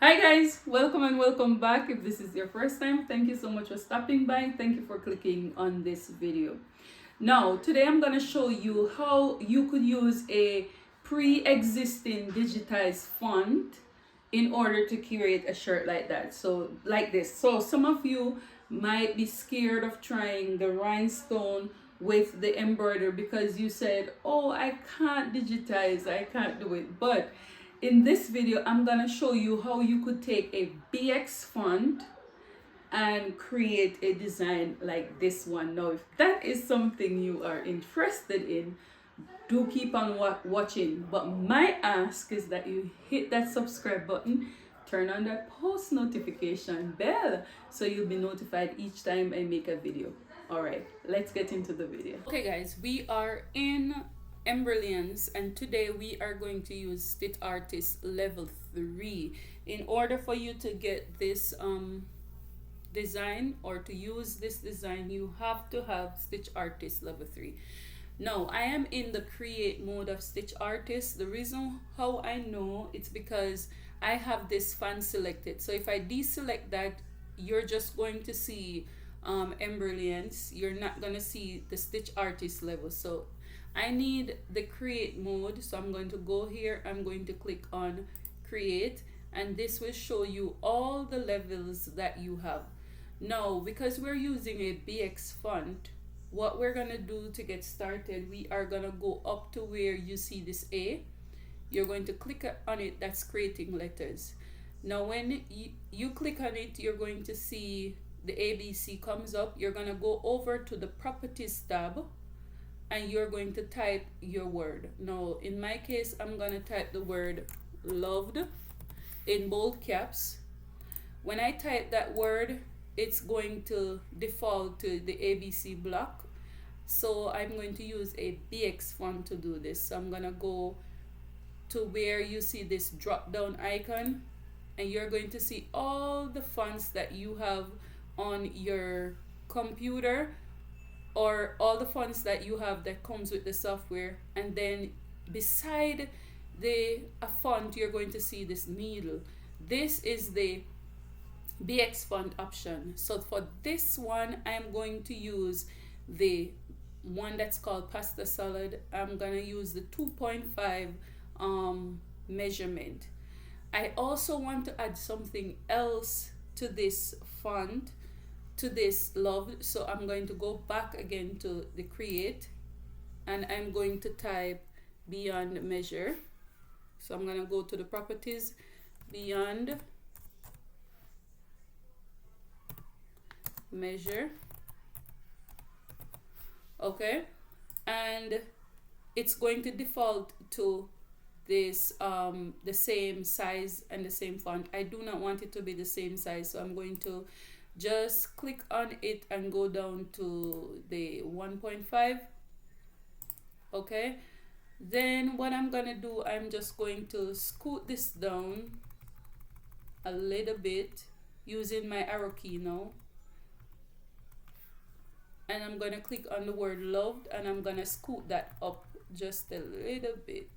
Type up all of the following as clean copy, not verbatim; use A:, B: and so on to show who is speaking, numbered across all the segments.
A: Hi guys, welcome and welcome back. If this is your first time, thank you so much for stopping by. Thank you for clicking on this video. Now, today I'm going to show you how you could use a pre-existing digitized font in order to create a shirt like that. So, like this. So, some of you might be scared of trying the rhinestone with the embroidery because you said, "Oh, I can't digitize, I can't do it." But in this video, I'm gonna show you how you could take a BX font and create a design like this one. Now, if that is something you are interested in, do keep on watching. But my ask is that you hit that subscribe button, turn on that post notification bell so you'll be notified each time I make a video. All right, let's get into the video. Okay guys, we are in Embrilliance and today we are going to use Stitch Artist level 3. In order for you to get this design or to use this design, you have to have Stitch Artist level 3. Now I am in the create mode of Stitch Artist. The reason how I know it's because I have this font selected. So if I deselect that, you're just going to see Embrilliance. You're not going to see the Stitch Artist level. So I need the create mode. So I'm going to go here. I'm going to click on create, and this will show you all the levels that you have. Now, because we're using a BX font, what we're gonna do to get started, we are gonna go up to where you see this A. You're going to click on it. That's creating letters. Now when you click on it, you're going to see the ABC comes up. You're gonna go over to the properties tab and you're going to type your word. Now in my case, I'm gonna type the word loved in bold caps. When I type that word, it's going to default to the ABC block. So I'm going to use a BX font to do this. So I'm gonna go to where you see this drop down icon, and you're going to see all the fonts that you have on your computer, or all the fonts that you have that comes with the software. And then beside the font, you're going to see this needle. This is the BX font option. So for this one, I'm going to use the one that's called pasta salad. I'm gonna use the 2.5 measurement. I also want to add something else to this font, to this love. So I'm going to go back again to the create, and I'm going to type beyond measure. So I'm gonna go to the properties, beyond measure. Okay, and it's going to default to this the same size and the same font. I do not want it to be the same size, so I'm going to just click on it and go down to the 1.5. okay, then what I'm gonna do, I'm just going to scoot this down a little bit using my arrow key now, and I'm gonna click on the word loved, and I'm gonna scoot that up just a little bit.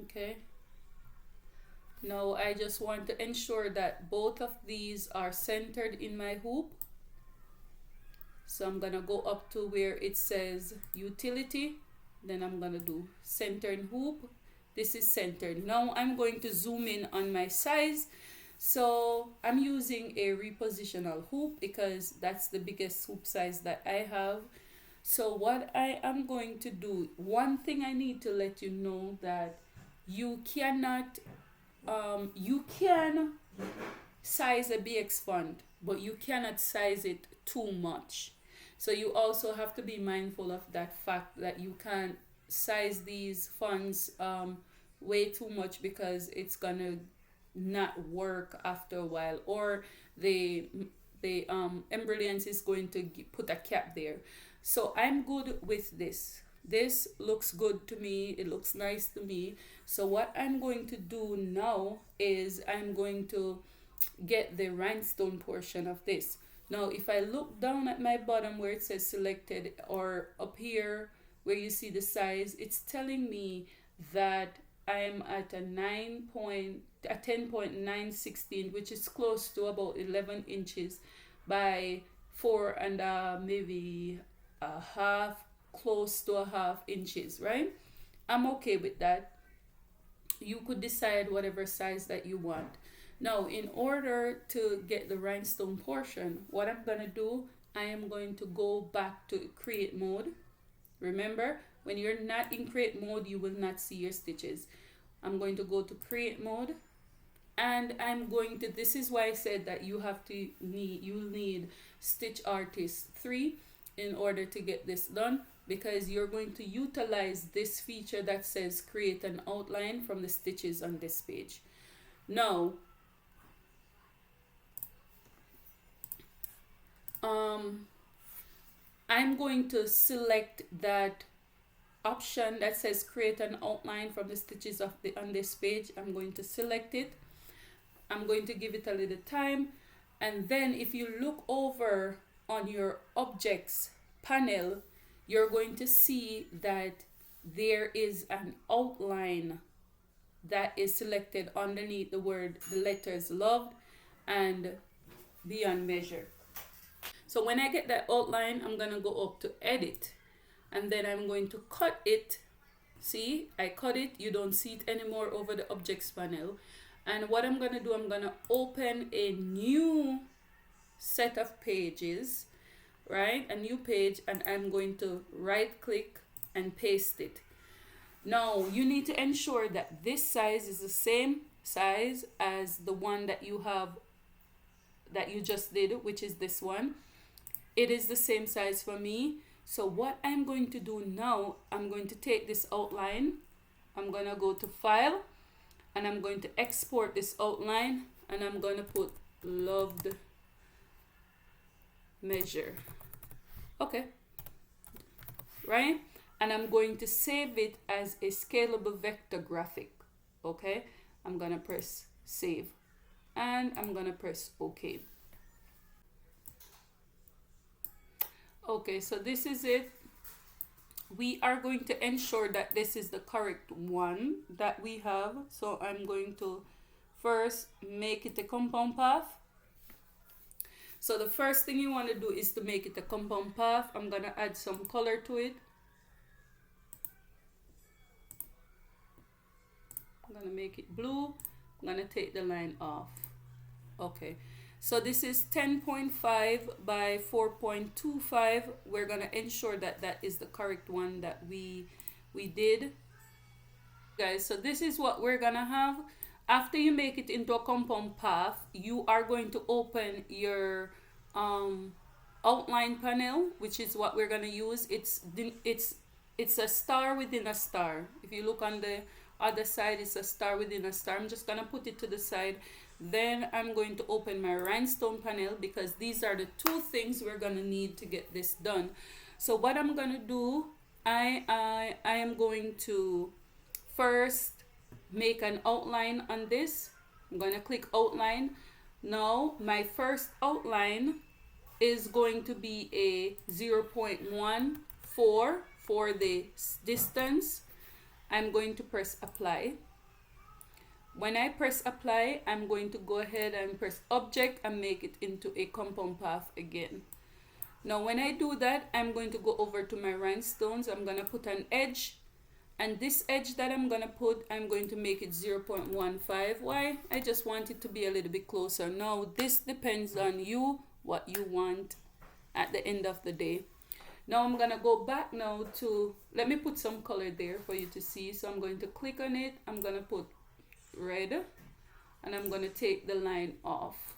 A: Okay, now I just want to ensure that both of these are centered in my hoop. So I'm gonna go up to where it says utility, then I'm gonna do center in hoop. This is centered. Now I'm going to zoom in on my size. So I'm using a repositional hoop because that's the biggest hoop size that I have. So what I am going to do, one thing I need to let you know, that you cannot, you can size a BX font, but you cannot size it too much. So you also have to be mindful of that fact, that you can't size these fonts way too much, because it's gonna not work after a while, or the embrilliance is going to put a cap there. So I'm good with this. This looks good to me, it looks nice to me. So what I'm going to do now is I'm going to get the rhinestone portion of this. Now if I look down at my bottom where it says selected, or up here where you see the size, it's telling me that I am at a 10.916, which is close to about 11 inches by 4 and maybe a half, close to a half inches, right? I'm okay with that. You could decide whatever size that you want. Now, in order to get the rhinestone portion, what I'm going to do, I am going to go back to create mode. Remember, when you're not in create mode, you will not see your stitches. I'm going to go to create mode, and I'm going to, this is why I said that you'll need Stitch Artist 3 in order to get this done, because you're going to utilize this feature that says create an outline from the stitches on this page. Now, I'm going to select that option that says create an outline from the stitches of on this page. I'm going to select it. I'm going to give it a little time, and then if you look over on your objects panel, you're going to see that there is an outline that is selected underneath the letters loved and beyond measure. So when I get that outline, I'm going to go up to edit, and then I'm going to cut it. See, I cut it. You don't see it anymore over the objects panel. And what I'm going to do, I'm going to open a new set of pages, right? A new page, and I'm going to right click and paste it. Now, you need to ensure that this size is the same size as the one that you have, that you just did, which is this one. It is the same size for me. So what I'm going to do now, I'm going to take this outline, I'm going to go to file, and I'm going to export this outline, and I'm going to put loved measure. Okay, right? And I'm going to save it as a scalable vector graphic. Okay, I'm going to press save, and I'm going to press OK. Okay, so this is it. We are going to ensure that this is the correct one that we have. So I'm going to first make it a compound path. So the first thing you want to do is to make it a compound path. I'm going to add some color to it. I'm going to make it blue. I'm going to take the line off. Okay. So this is 10.5 by 4.25. We're going to ensure that that is the correct one that we did. Guys, so this is what we're going to have. After you make it into a compound path, you are going to open your outline panel, which is what we're going to use. It's a star within a star. If you look on the other side, it's a star within a star. I'm just going to put it to the side. Then I'm going to open my rhinestone panel, because these are the two things we're going to need to get this done. So what I'm going to do, I am going to first make an outline on this. I'm going to click outline. Now my first outline is going to be a 0.14 for the distance. I'm going to press apply. When I press apply, I'm going to go ahead and press object and make it into a compound path again. Now when I do that, I'm going to go over to my rhinestones. I'm going to put an edge, and this edge that I'm going to put, I'm going to make it 0.15. Why? I just want it to be a little bit closer. Now this depends on you, what you want at the end of the day. Now I'm going to go back now to, let me put some color there for you to see. So I'm going to click on it. I'm going to put red, and I'm going to take the line off.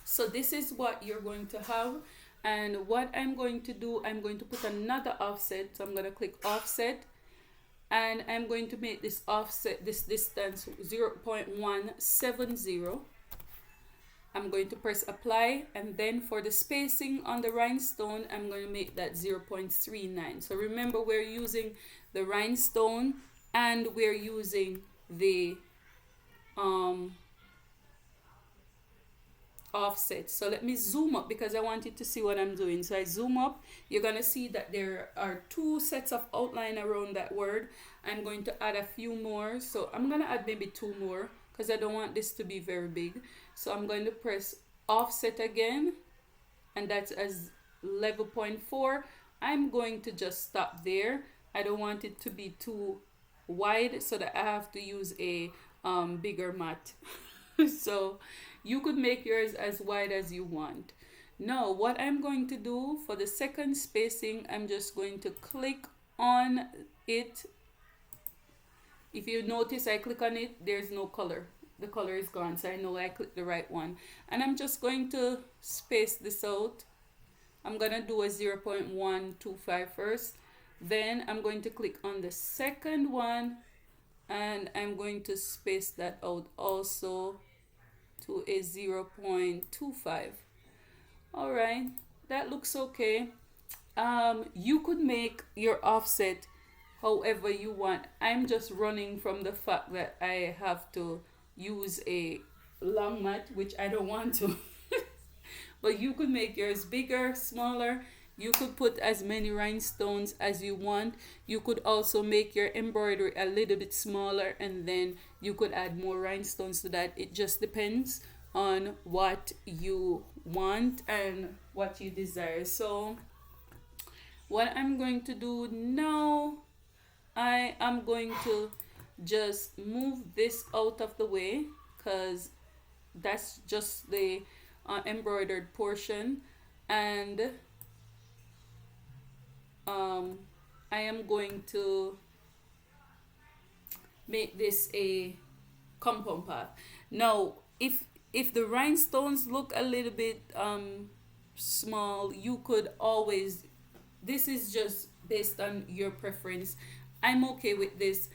A: So this is what you're going to have. And what I'm going to do, I'm going to put another offset. So I'm going to click offset, and I'm going to make this offset, this distance 0.170. I'm going to press apply, and then for the spacing on the rhinestone, I'm going to make that 0.39. So remember, we're using the rhinestone and we're using the offset. So let me zoom up because I want you to see what I'm doing. So I zoom up. You're going to see that there are 2 sets of outline around that word. I'm going to add a few more. So I'm going to add maybe 2 more because I don't want this to be very big. So I'm going to press offset again, and that's as level 0.4. I'm going to just stop there. I don't want it to be too wide so that I have to use a bigger mat. So you could make yours as wide as you want. Now what I'm going to do for the second spacing, I'm just going to click on it. If you notice I click on it, there's no color. The color is gone, so I know I clicked the right one. And I'm just going to space this out. I'm gonna do a 0.125 first. Then I'm going to click on the second one, and I'm going to space that out also to a 0.25. All right, that looks okay. You could make your offset however you want. I'm just running from the fact that I have to use a long mat, which I don't want to. But you could make yours bigger, smaller. You could put as many rhinestones as you want. You could also make your embroidery a little bit smaller, and then you could add more rhinestones to that. It just depends on what you want and what you desire. So what I'm going to do now, I am going to just move this out of the way because that's just the embroidered portion, and I am going to make this a compound path. Now if the rhinestones look a little bit small, you could always, this is just based on your preference. I'm okay with this.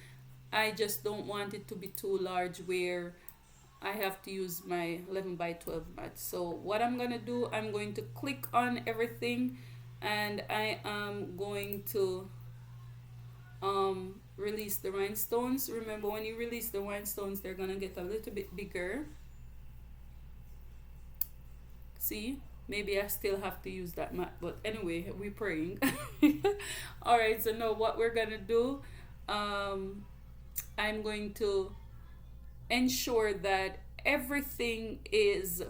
A: I just don't want it to be too large where I have to use my 11 by 12 mat. So what I'm gonna do, I'm going to click on everything, and I am going to release the rhinestones. Remember, when you release the rhinestones, they're gonna get a little bit bigger. See, maybe I still have to use that mat, but anyway, we're praying. All right, so now what we're gonna do, I'm going to ensure that everything is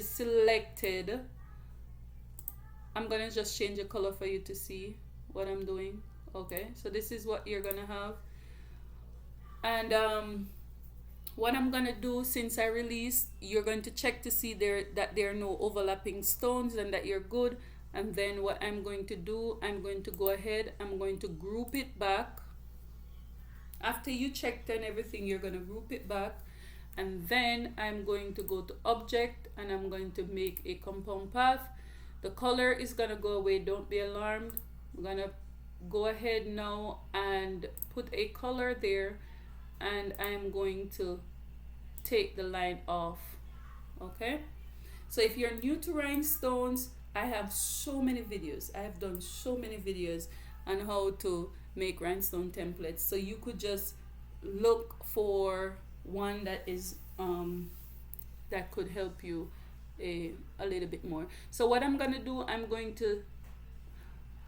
A: selected. I'm gonna just change the color for you to see what I'm doing. Okay, so this is what you're gonna have. And what I'm gonna do, since I released, you're going to check to see that there are no overlapping stones and that you're good. And then what I'm going to do, I'm going to go ahead, I'm going to group it back. After you checked and everything, you're going to group it back. And then I'm going to go to object, and I'm going to make a compound path. The color is going to go away, don't be alarmed. I'm going to go ahead now and put a color there, and I'm going to take the line off. Okay, so if you're new to rhinestones, I have so many videos. I have done so many videos on how to make rhinestone templates, so you could just look for one that is that could help you a little bit more. So what I'm gonna do, I'm going to,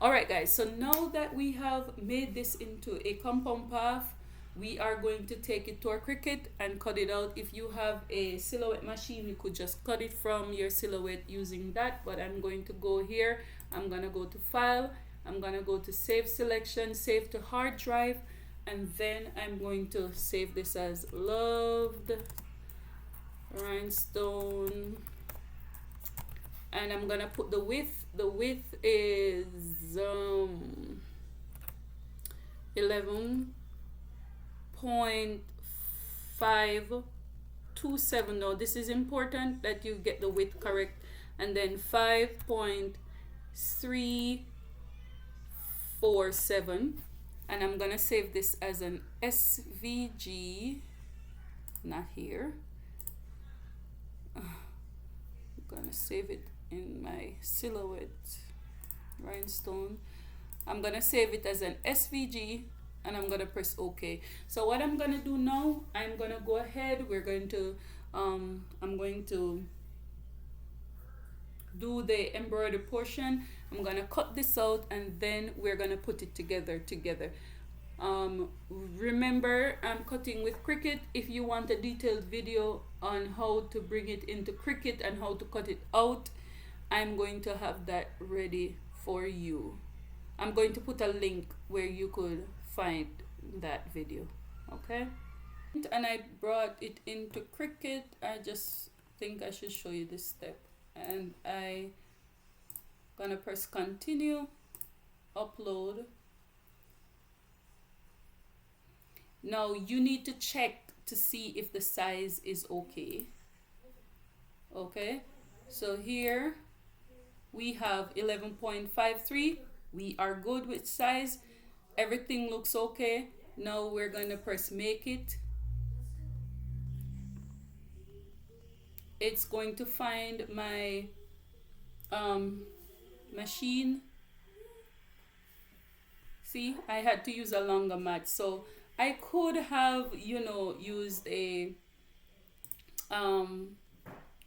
A: all right guys, so now that we have made this into a compound path, we are going to take it to our Cricut and cut it out. If you have a silhouette machine, you could just cut it from your silhouette using that, but I'm going to go here, I'm gonna go to file, I'm gonna go to save selection, save to hard drive, and then I'm going to save this as loved rhinestone, and I'm gonna put the width is 11.527. now this is important that you get the width correct, and then 5.347, and I'm gonna save this as an SVG, not here. I'm gonna save it in my silhouette rhinestone. I'm gonna save it as an SVG, and I'm gonna press OK. So what I'm gonna do now, I'm gonna go ahead, we're going to I'm going to do the embroidery portion. I'm gonna cut this out and then we're gonna put it together. Remember, I'm cutting with Cricut. If you want a detailed video on how to bring it into Cricut and how to cut it out, I'm going to have that ready for you. I'm going to put a link where you could find that video. Okay, and I brought it into Cricut. I just think I should show you this step, and I gonna press continue, upload. Now you need to check to see if the size is okay. Okay, so here we have 11.53. We are good with size. Everything looks okay. Now we're going to press make it. It's going to find my machine. See, I had to use a longer mat, so I could have, used a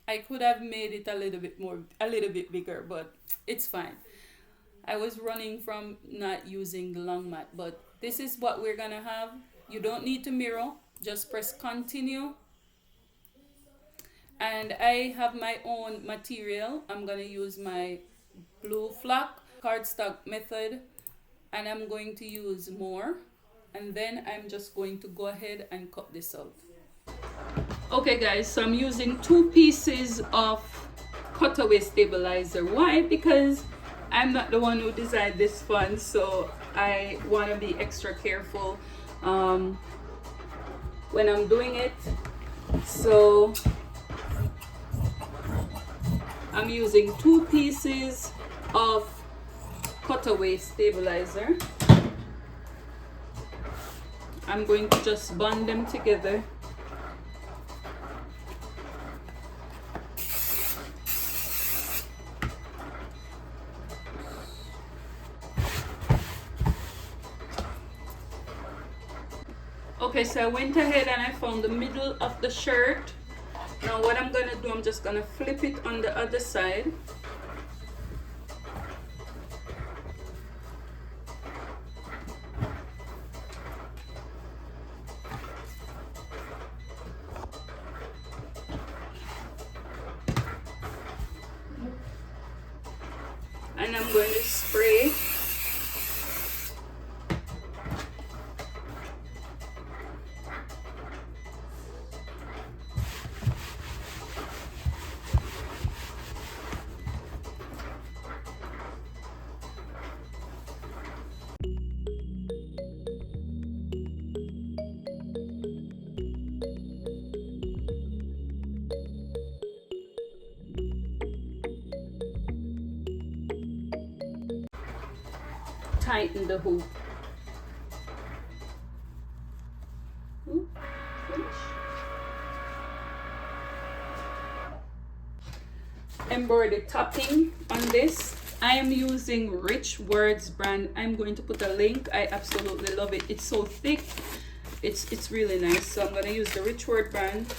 A: I could have made it a little bit bigger, but it's fine. I was running from not using the long mat, but this is what we're gonna have. You don't need to mirror, just press continue. And I have my own material. I'm gonna use my blue flock cardstock method, and I'm going to use more, and then I'm just going to go ahead and cut this out. Okay guys, so I'm using 2 pieces of cutaway stabilizer. Why? Because I'm not the one who designed this font, so I want to be extra careful when I'm doing it. So I'm using 2 pieces of cutaway stabilizer. I'm going to just bond them together. Okay, so I went ahead and I found the middle of the shirt. Now what I'm gonna do, I'm just gonna flip it on the other side. And I'm going to spray. Tighten the hoop. Finish. Embroidery topping on this. I am using Rich Words brand. I'm going to put a link. I absolutely love it. It's so thick. It's really nice. So I'm going to use the Rich Word brand.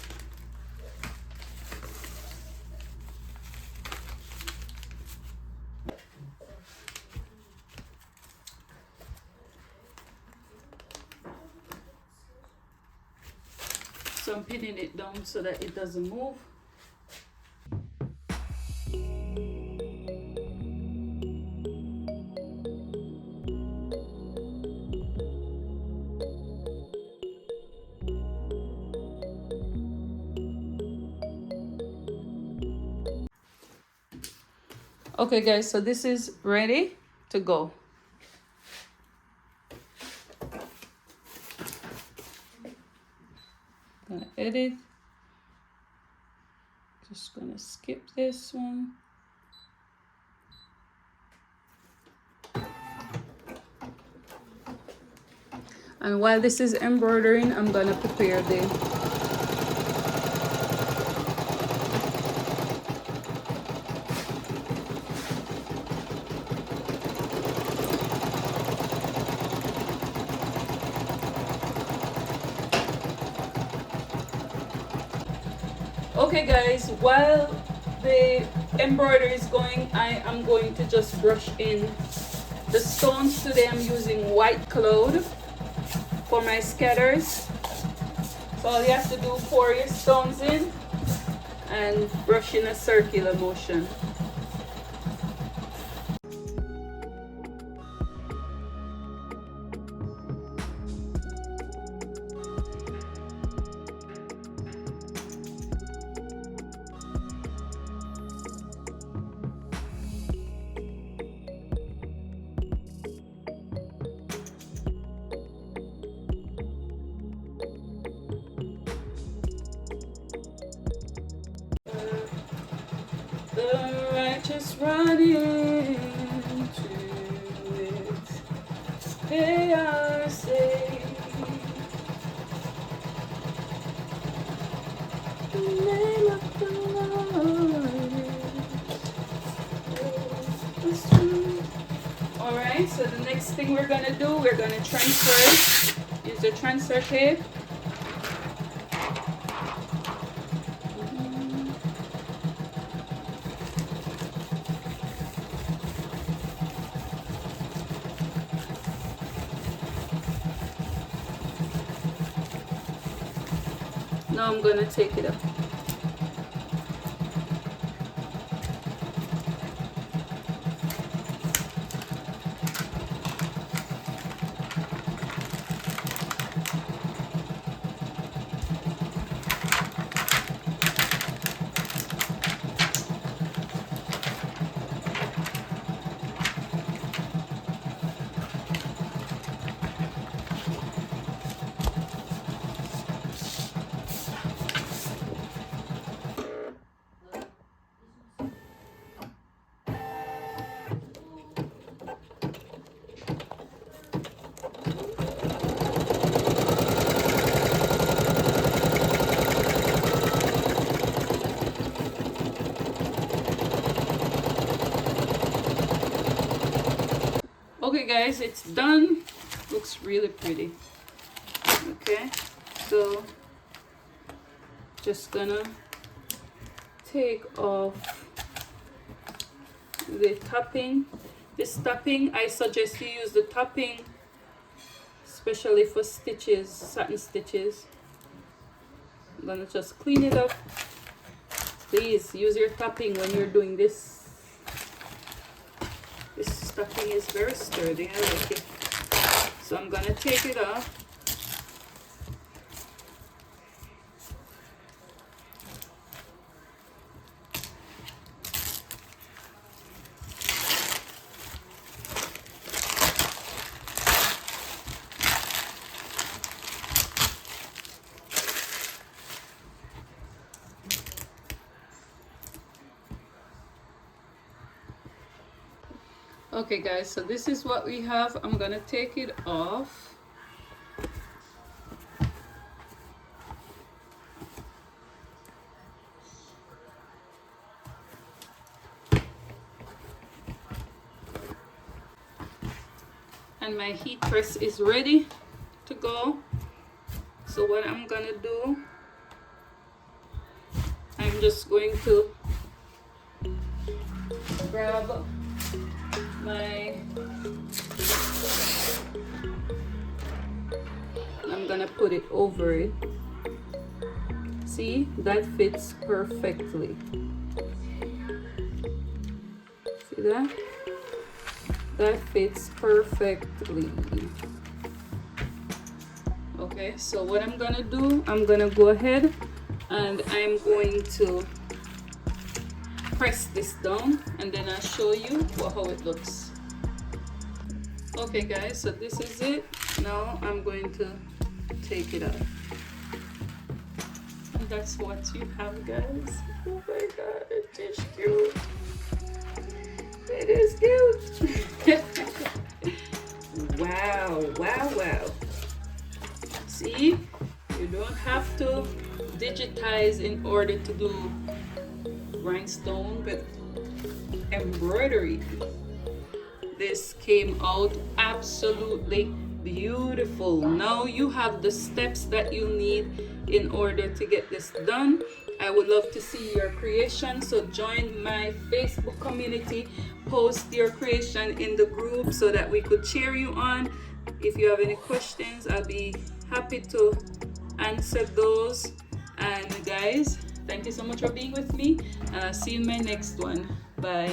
A: So I'm pinning it down so that it doesn't move. Okay guys, so this is ready to go. Gonna edit. Just gonna skip this one. And while this is embroidering, I'm gonna prepare the Okay guys, while the embroidery is going, I am going to just brush in the stones. Today I'm using white cloud for my scatters. So all you have to do, pour your stones in and brush in a circular motion. The righteous run into it, they are saved. The name of the Lord is true. Alright, so the next thing we're gonna do, we're gonna transfer it. Use the transfer tape. Now I'm gonna take it up. Okay guys, it's done. Looks really pretty. Okay, so just gonna take off the topping. This topping, I suggest you use the topping especially for stitches, satin stitches. I'm gonna just clean it up. Please use your topping when you're doing this. This stuffing is very sturdy, I like it. So I'm gonna take it off. Okay guys, so this is what we have. I'm gonna take it off. And my heat press is ready to go. So what I'm gonna do, I'm just going to grab I'm gonna put it over it. See, that fits perfectly. See that? That fits perfectly. Okay, so what I'm gonna do, I'm gonna go ahead and I'm going to press this down and then I'll show you how it looks. Okay guys, so this is it. Now I'm going to take it out. And that's what you have, guys. Oh my god, it is cute. It is cute. Wow, wow, wow. See, you don't have to digitize in order to do rhinestone with embroidery. This came out absolutely beautiful. Now you have the steps that you need in order to get this done. I would love to see your creation, so join my Facebook community, post your creation in the group so that we could cheer you on. If you have any questions, I'll be happy to answer those. And guys, thank you so much for being with me, and I'll see you in my next one. Bye.